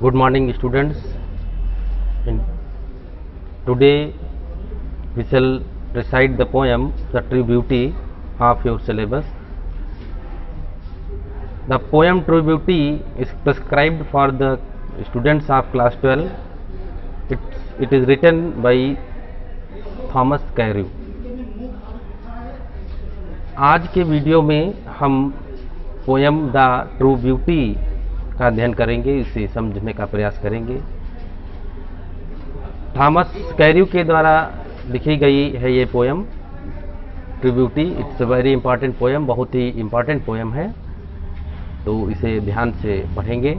Good morning, students. Today we shall recite the poem The True Beauty of your syllabus. The poem True Beauty is prescribed for the students of class 12. It is written by Thomas कैर्यू। आज के video में हम poem the true beauty का अध्ययन करेंगे, इसे समझने का प्रयास करेंगे। थॉमस कैर्यू के द्वारा लिखी गई है ये poem true beauty. It's a very important poem, बहुत ही इंपॉर्टेंट पोएम है, तो इसे ध्यान से पढ़ेंगे।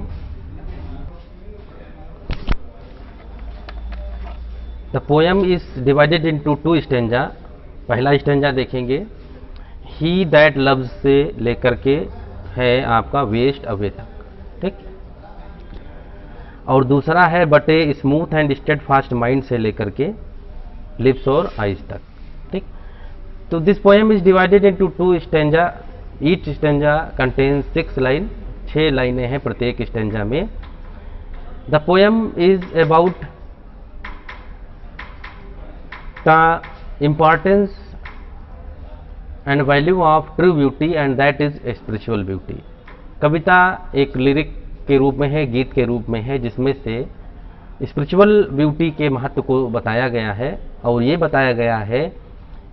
The poem is divided into 2 stanza. पहला स्टेंजा देखेंगे, ही दैट लव्स से लेकर के है आपका वेस्ट अवे तक, ठीक। और दूसरा है but a smooth and stayed fast mind से लेकर के लिप्स और आइज तक, ठीक। तो this poem is divided into 2 stanza. Each stanza contains 6 line, 6 लाइनें हैं प्रत्येक स्टेंजा में। The poem is about the importance and value of true beauty and that is spiritual beauty। कविता एक लिरिक के रूप में है, गीत के रूप में है, जिसमें से स्पिरिचुअल ब्यूटी के महत्व को बताया गया है। और ये बताया गया है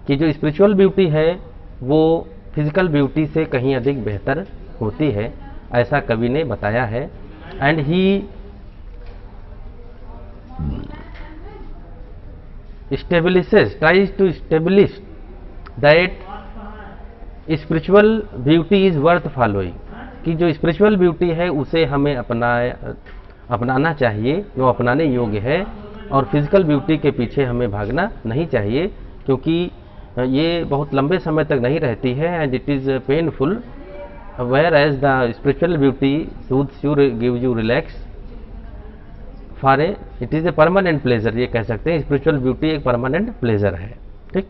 कि जो स्पिरिचुअल ब्यूटी है वो फिजिकल ब्यूटी से कहीं अधिक बेहतर होती है, ऐसा कवि ने बताया है। And he tries to establish that spiritual beauty is worth following, कि जो स्पिरिचुअल ब्यूटी है उसे हमें अपनाना चाहिए, वो अपनाने योग्य है, और फिजिकल ब्यूटी के पीछे हमें भागना नहीं चाहिए, क्योंकि ये बहुत लंबे समय तक नहीं रहती है and it is painful, whereas the spiritual beauty soothes you, gives you relax for it is a permanent pleasure. ये कह सकते हैं स्पिरिचुअल ब्यूटी एक परमानेंट प्लेजर है, ठीक।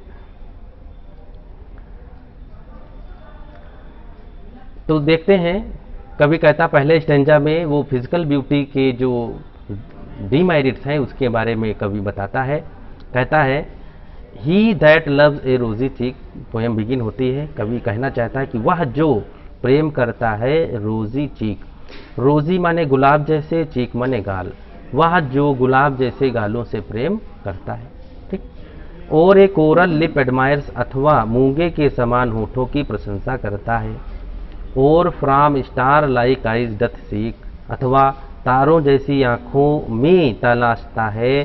तो देखते हैं, कभी कहता पहले स्टेंजा में वो फिजिकल ब्यूटी के जो डीमेरिट्स हैं उसके बारे में कभी बताता है। कहता है ही दैट लव्स ए रोजी चीक। पोएम बिगिन होती है, कभी कहना चाहता है कि वह जो प्रेम करता है रोजी चीक। रोजी माने गुलाब जैसे, चीक माने गाल। वह जो गुलाब जैसे गालों से प्रेम करता है, ठीक। और एक कोरल लिप एडमायर्स, अथवा मूंगे के समान होठों की प्रशंसा करता है। और from star like eyes doth seek, अथवा तारों जैसी आँखों में तलाशता है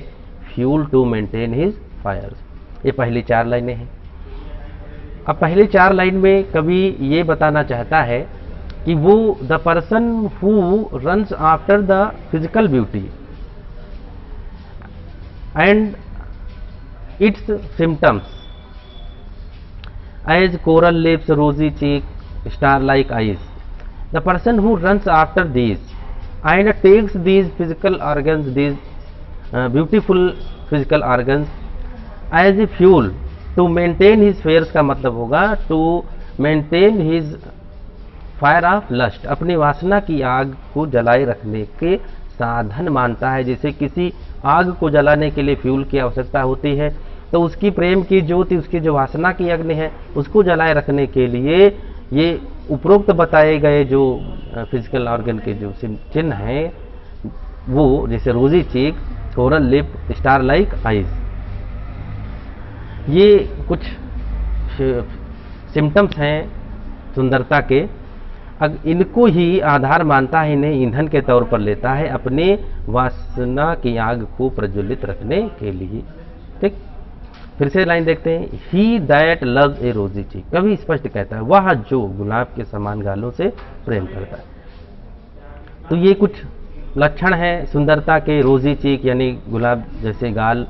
fuel to maintain his fires. ये पहली 4 लाइनें हैं। अब पहली 4 लाइन में कवि ये बताना चाहता है कि वो the person who runs after the physical beauty and its symptoms as coral lips, rosy cheek, star-like eyes. The person who runs after these and takes these physical organs, these beautiful physical organs as a fuel to maintain his fires, का मतलब होगा to maintain his fire of lust, अपनी वासना की आग को जलाए रखने के साधन मानता है। जैसे किसी आग को जलाने के लिए फ्यूल की आवश्यकता होती है, तो उसकी प्रेम की ज्योति, उसकी जो वासना की अग्नि है, उसको जलाए रखने के लिए ये उपरोक्त बताए गए जो फिजिकल ऑर्गन के जो चिन्ह हैं, वो जैसे rosy cheek, coral lip, star like eyes, ये कुछ सिम्टम्स हैं सुंदरता के। इनको ही आधार मानता है, इन्हें ईंधन के तौर पर लेता है अपने वासना की आग को प्रज्वलित रखने के लिए, ठीक। फिर से लाइन देखते हैं, ही दैट लव्स ए रोजी चीक। कभी स्पष्ट कहता है वह जो गुलाब के समान गालों से प्रेम करता है। तो ये कुछ लक्षण हैं सुंदरता के। रोजी चीक यानी गुलाब जैसे गाल,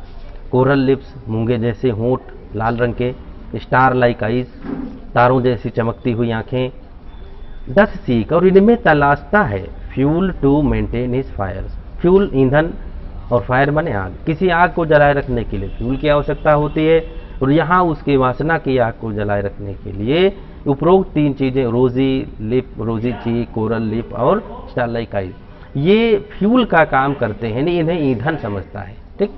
कोरल लिप्स मूंगे जैसे होंठ लाल रंग के, स्टार लाइक आइज तारों जैसी चमकती हुई आंखें, डथ सीक और इनमें तलाशता है fuel to maintain his fires. Fuel ईंधन और फायर माने आग, किसी आग को जलाए रखने के लिए फ्यूल की आवश्यकता होती है, और यहाँ उसकी वासना की आग को जलाए रखने के लिए उपरोक्त 3 चीज़ें रोजी लिप, रोजी चीक, कोरल लिप और स्टार लाइक आइज, ये फ्यूल का काम करते हैं, नहीं इन्हें ईंधन समझता है। ठीक,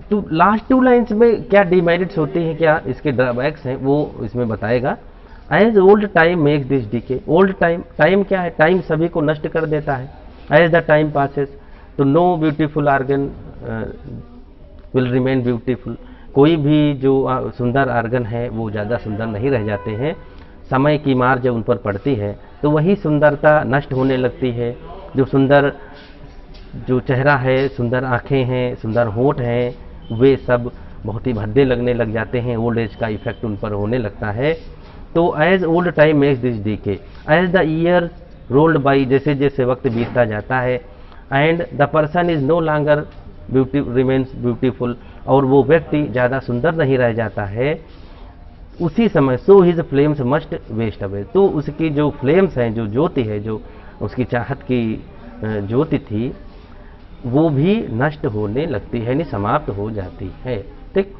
तो लास्ट 2 लाइन्स में क्या डिमेरिट्स होते हैं, क्या इसके ड्रॉबैक्स हैं, वो इसमें बताएगा। As old time makes this decay. Old time, time क्या है, टाइम सभी को नष्ट कर देता है। एज द टाइम पासेस तो no beautiful organ will remain beautiful. कोई भी जो सुंदर आर्गन है वो ज़्यादा सुंदर नहीं रह जाते हैं। समय की मार जब उन पर पड़ती है तो वही सुंदरता नष्ट होने लगती है। जो सुंदर जो चेहरा है, सुंदर आँखें हैं, सुंदर होंठ हैं, वे सब बहुत ही भद्दे लगने लग जाते हैं। ओल्ड एज का इफेक्ट उन पर होने लगता है। तो as old time makes this decay, as the year rolled by, जैसे जैसे वक्त बीतता जाता है, and the person is no longer remains beautiful, और वो व्यक्ति ज़्यादा सुंदर नहीं रह जाता है, उसी समय so his flames must waste away, तो उसकी जो फ्लेम्स हैं, जो ज्योति है, जो उसकी चाहत की ज्योति थी, वो भी नष्ट होने लगती है, यानी समाप्त हो जाती है। ठीक,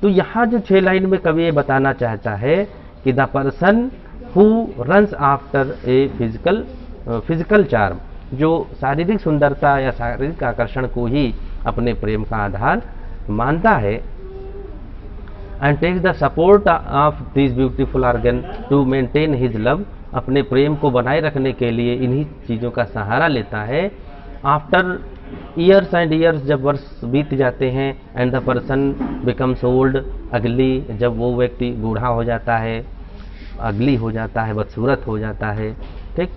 तो यहाँ जो 6 लाइन में कवि ये बताना चाहता है कि the person who runs after a physical charm, जो शारीरिक सुंदरता या शारीरिक आकर्षण को ही अपने प्रेम का आधार मानता है, and takes the support of this beautiful organ to maintain his love, अपने प्रेम को बनाए रखने के लिए इन्हीं चीज़ों का सहारा लेता है। आफ्टर ईयर्स एंड ईयर्स, जब वर्ष बीत जाते हैं, and the person becomes old अगली, जब वो व्यक्ति बूढ़ा हो जाता है, अगली हो जाता है, बदसूरत हो जाता है। ठीक,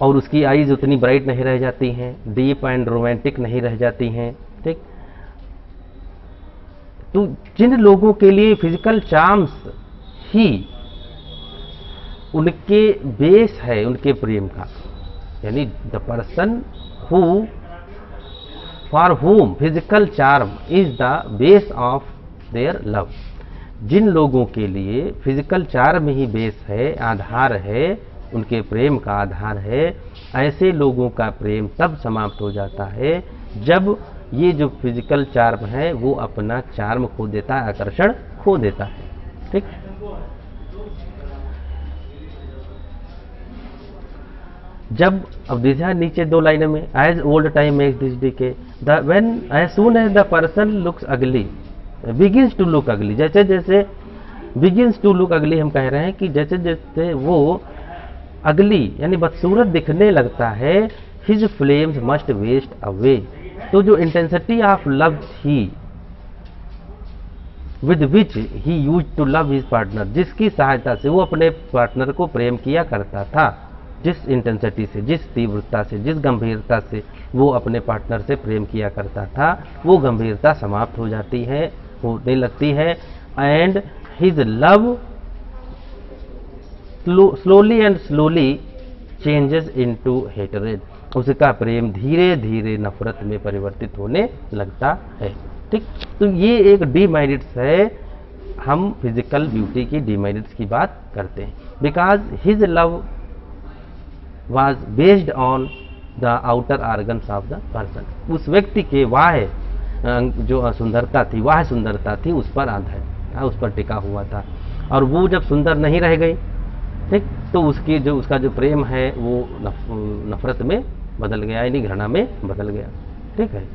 और उसकी आईज उतनी ब्राइट नहीं रह जाती हैं, डीप एंड रोमांटिक नहीं रह जाती हैं। ठीक, तो जिन लोगों के लिए फिजिकल चार्म्स ही उनके बेस है उनके प्रेम का, यानी the person who for whom physical charm is the base of their love, जिन लोगों के लिए फिजिकल चार्म ही बेस है, आधार है, उनके प्रेम का आधार है, ऐसे लोगों का प्रेम तब समाप्त हो जाता है जब ये जो फिजिकल चार्म है वो अपना चार्म खो देता है, आकर्षण खो देता है। ठीक, जब अब देखा नीचे 2 लाइनों में, as old time makes this decay, when as soon as the person looks ugly begins to look ugly, जैसे जैसे बिगिंस टू लुक अगली हम कह रहे हैं कि जैसे जैसे वो अगली यानी बदसूरत दिखने लगता है, his flames must waste away, तो जो इंटेंसिटी ऑफ लव थी with which he use to love his partner, जिसकी सहायता से वो अपने पार्टनर को प्रेम किया करता था, जिस इंटेंसिटी से, जिस तीव्रता से, जिस गंभीरता से वो अपने पार्टनर से प्रेम किया करता था, वो गंभीरता समाप्त हो जाती है, होने लगती है। And his love slowly and slowly changes into hatred, उसका प्रेम धीरे धीरे नफरत में परिवर्तित होने लगता है। ठीक, तो ये एक डीमेरिट्स है, हम फिजिकल ब्यूटी की डीमेरिट्स की बात करते हैं। Because his love was based on the outer organs of the person, उस व्यक्ति के बाह्य जो सुंदरता थी, वह सुंदरता थी उस पर आधारित, उस पर टिका हुआ था, और वो जब सुंदर नहीं रह गई, ठीक, तो उसकी जो उसका जो प्रेम है वो नफरत में बदल गया, यानी घृणा में बदल गया। ठीक है,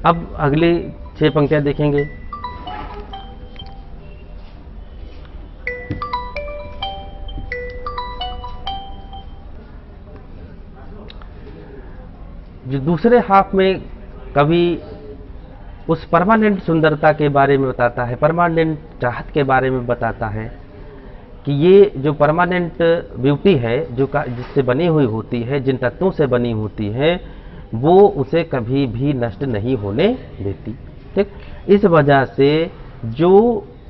अब अगली 6 पंक्तियां देखेंगे। जो दूसरे हाफ में कवि उस परमानेंट सुंदरता के बारे में बताता है, परमानेंट चाहत के बारे में बताता है कि ये जो परमानेंट ब्यूटी है, जो जिससे बनी हुई होती है, जिन तत्वों से बनी होती है, वो उसे कभी भी नष्ट नहीं होने देती। ठीक, इस वजह से जो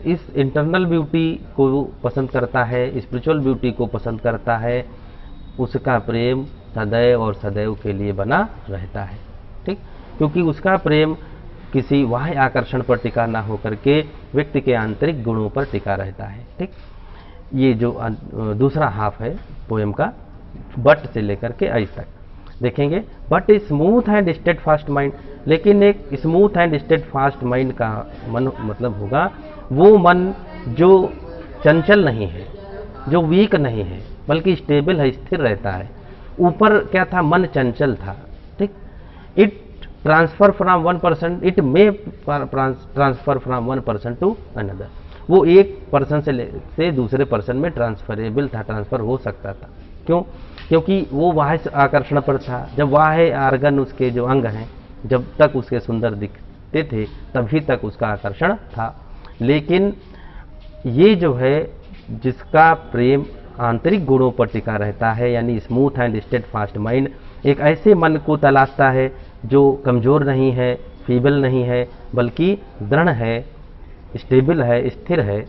इस इंटरनल ब्यूटी को पसंद करता है, स्पिरिचुअल ब्यूटी को पसंद करता है, उसका प्रेम सदैव और सदैव के लिए बना रहता है। ठीक, क्योंकि उसका प्रेम किसी बाह्य आकर्षण पर टिका ना होकर के व्यक्ति के आंतरिक गुणों पर टिका रहता है। ठीक, ये जो दूसरा हाफ है पोएम का, बट से लेकर के आज तक देखेंगे। But smooth and stayed fast mind, लेकिन एक smooth and stayed fast mind का मन मतलब होगा वो मन जो चंचल नहीं है, जो वीक नहीं है बल्कि स्टेबल है, स्थिर रहता है। ऊपर क्या था, मन चंचल था, ठीक। It transfer from one person, it may transfer from one person to another. वो एक पर्सन से दूसरे पर्सन में ट्रांसफरेबल था, ट्रांसफर हो सकता था। क्यों? क्योंकि वो बाह्य आकर्षण पर था। जब बाह्य आर्गन, उसके जो अंग हैं, जब तक उसके सुंदर दिखते थे तभी तक उसका आकर्षण था। लेकिन ये जो है, जिसका प्रेम आंतरिक गुणों पर टिका रहता है, यानी स्मूथ एंड स्टेडफास्ट माइंड, एक ऐसे मन को तलाशता है जो कमजोर नहीं है, फीबल नहीं है, बल्कि दृढ़ है, स्टेबल है, स्थिर है।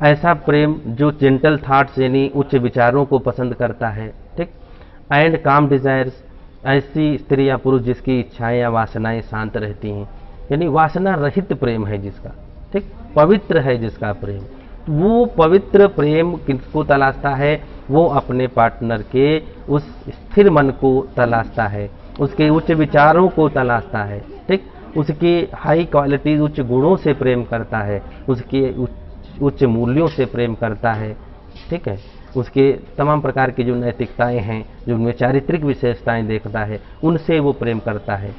ऐसा प्रेम जो जेंटल थॉट्स यानी उच्च विचारों को पसंद करता है, ठीक। एंड काम डिजायर्स, ऐसी स्त्री या पुरुष जिसकी इच्छाएं या वासनाएं शांत रहती हैं, यानी वासना रहित प्रेम है जिसका, ठीक। पवित्र है जिसका प्रेम। वो पवित्र प्रेम किसको तलाशता है? वो अपने पार्टनर के उस स्थिर मन को तलाशता है, उसके उच्च विचारों को तलाशता है, ठीक। उसकी हाई क्वालिटी, उच्च गुणों से प्रेम करता है, उसके उच्च मूल्यों से प्रेम करता है, ठीक है। उसके तमाम प्रकार की जो नैतिकताएं हैं, जो उनमें चारित्रिक विशेषताएं देखता है, उनसे वो प्रेम करता है,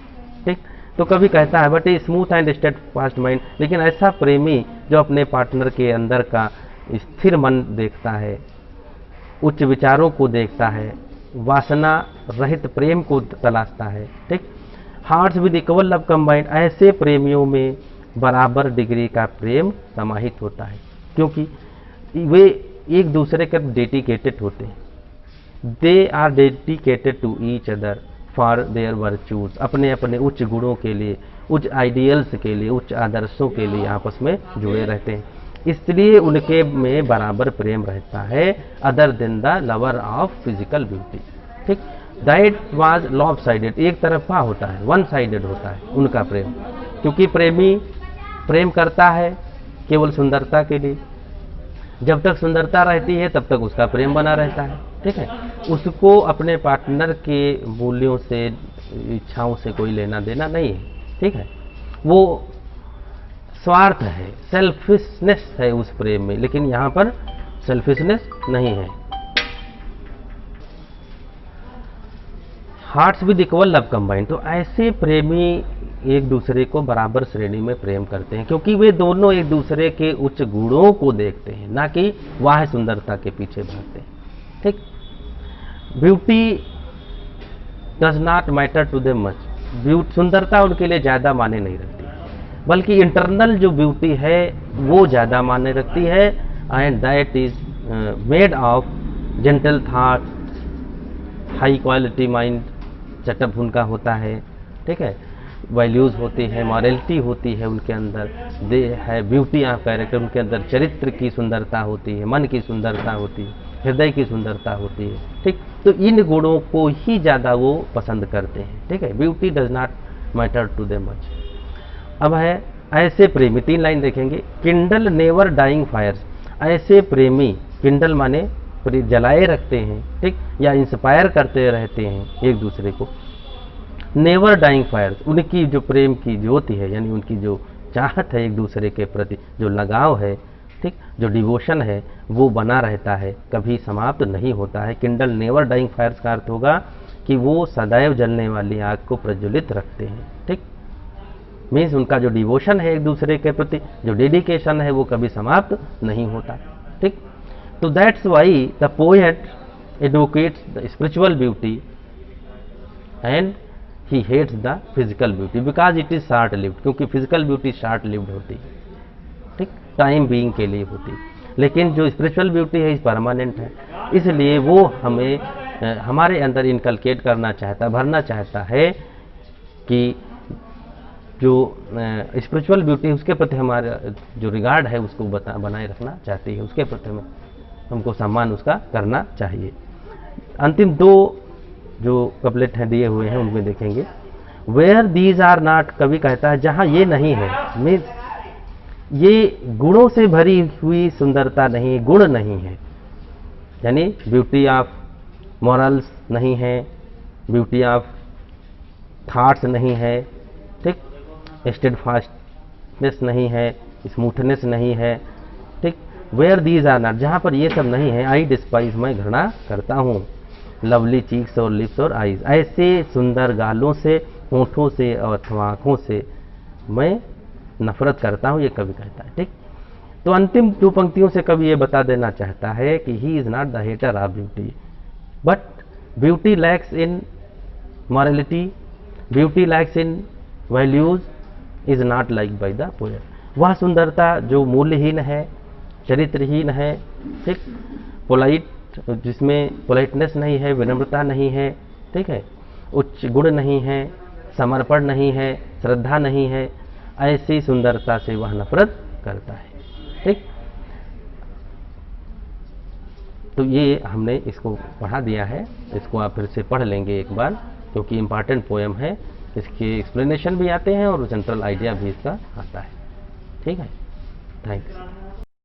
ठीक। तो कभी कहता है but a smooth and steadfast mind, लेकिन ऐसा प्रेमी जो अपने पार्टनर के अंदर का स्थिर मन देखता है, उच्च विचारों को देखता है, वासना रहित प्रेम को तलाशता है, ठीक। Hearts with equal love combined, ऐसे प्रेमियों में बराबर डिग्री का प्रेम समाहित होता है, क्योंकि वे एक दूसरे के डेडिकेटेड होते हैं। They are dedicated to each other for their virtues, अपने अपने उच्च गुणों के लिए, उच्च आइडियल्स के लिए, उच्च आदर्शों के लिए आपस में जुड़े रहते हैं। इसलिए उनके में बराबर प्रेम रहता है, other than the lover of physical beauty, ठीक। दैट वाज लॉप साइडेड, एक तरफा होता है, वन साइडेड होता है उनका प्रेम, क्योंकि प्रेमी प्रेम करता है केवल सुंदरता के लिए। जब तक सुंदरता रहती है तब तक उसका प्रेम बना रहता है, ठीक है। उसको अपने पार्टनर के मूल्यों से, इच्छाओं से कोई लेना देना नहीं है, ठीक है। वो स्वार्थ है, सेल्फिशनेस है उस प्रेम में, लेकिन यहाँ पर सेल्फिशनेस नहीं है। Hearts with equal love combined, तो ऐसे प्रेमी एक दूसरे को बराबर श्रेणी में प्रेम करते हैं, क्योंकि वे दोनों एक दूसरे के उच्च गुणों को देखते हैं, ना कि वाह सुंदरता के पीछे भागते हैं, ठीक। Beauty does not matter to them much, सुंदरता उनके लिए ज़्यादा मायने नहीं रखती, बल्कि इंटरनल जो ब्यूटी है वो ज़्यादा मायने रखती है। And that is made of gentle thought, high quality mind setup उनका होता है, ठीक है। वैल्यूज़ होती है, मॉरलिटी होती है उनके अंदर, दे है ब्यूटी ऑफ कैरेक्टर, उनके अंदर चरित्र की सुंदरता होती है, मन की सुंदरता होती है, हृदय की सुंदरता होती है, ठीक। तो इन गुणों को ही ज़्यादा वो पसंद करते हैं, ठीक है। Beauty does not matter to them much. अब है ऐसे प्रेमी, 3 लाइन देखेंगे। किंडल नेवर डाइंग फायर्स, ऐसे प्रेमी, किंडल माने जलाए रखते हैं, ठीक, या इंस्पायर करते रहते हैं एक दूसरे को। नेवर डाइंग फायर्स, उनकी जो प्रेम की ज्योति है, यानी उनकी जो चाहत है एक दूसरे के प्रति, जो लगाव है, ठीक, जो डिवोशन है, वो बना रहता है, कभी समाप्त नहीं होता है। किंडल नेवर डाइंग फायर्स का अर्थ होगा कि वो सदैव जलने वाली आग को प्रज्वलित रखते हैं, ठीक। मीन्स उनका जो डिवोशन है एक दूसरे के प्रति, जो डेडिकेशन है, वो कभी समाप्त नहीं होता, ठीक। तो that's why the poet advocates the spiritual beauty and he hates the physical beauty because it is short lived, क्योंकि फिजिकल ब्यूटी शॉर्ट लिव्ड होती है, ठीक, टाइम बीइंग के लिए होती है, लेकिन जो स्पिरिचुअल ब्यूटी है इस परमानेंट है। इसलिए वो हमें हमारे अंदर इनकलकेट करना चाहता है, भरना चाहता है कि जो स्पिरिचुअल ब्यूटी उसके प्रति हमारा जो रिगार्ड है उसको बनाए रखना चाहती है, उसके प्रति हमें हमको सम्मान उसका करना चाहिए। अंतिम 2 जो कपलेट हैं दिए हुए हैं उनमें देखेंगे। वेयर दीज आर नॉट, कवि कहता है जहाँ ये नहीं है, मीन्स ये गुणों से भरी हुई सुंदरता नहीं, गुण नहीं है, यानी ब्यूटी ऑफ मॉरल्स नहीं है, ब्यूटी ऑफ थॉट्स नहीं है, ठीक, स्टेडफास्टनेस नहीं है, स्मूथनेस नहीं है, ठीक, वेयर दीज आर नॉट, जहाँ पर ये सब नहीं है, आई डिस्पाइज, मैं घृणा करता हूँ, लवली चीक्स और लिप्स और आईज, ऐसे सुंदर गालों से, होठों से और अथवा आँखों से मैं नफरत करता हूँ, ये कवि कहता है। ठीक, तो अंतिम 2 पंक्तियों से कवि ये बता देना चाहता है कि he is not the hater of beauty, but beauty lacks in morality, beauty lacks in values, is not like by the poet. वह सुंदरता जो मूल्यहीन है, चरित्रहीन है, ठीक, पोलाइट, जिसमें पोलाइटनेस नहीं है, विनम्रता नहीं है, ठीक है, उच्च गुण नहीं है, समर्पण नहीं है, श्रद्धा नहीं है, ऐसी सुंदरता से वह नफरत करता है। ठीक, तो ये हमने इसको पढ़ा दिया है, इसको आप फिर से पढ़ लेंगे एक बार, क्योंकि इम्पॉर्टेंट पोएम है, इसके एक्सप्लेनेशन भी आते हैं और सेंट्रल आइडिया भी इसका आता है। ठीक है, थैंक्स।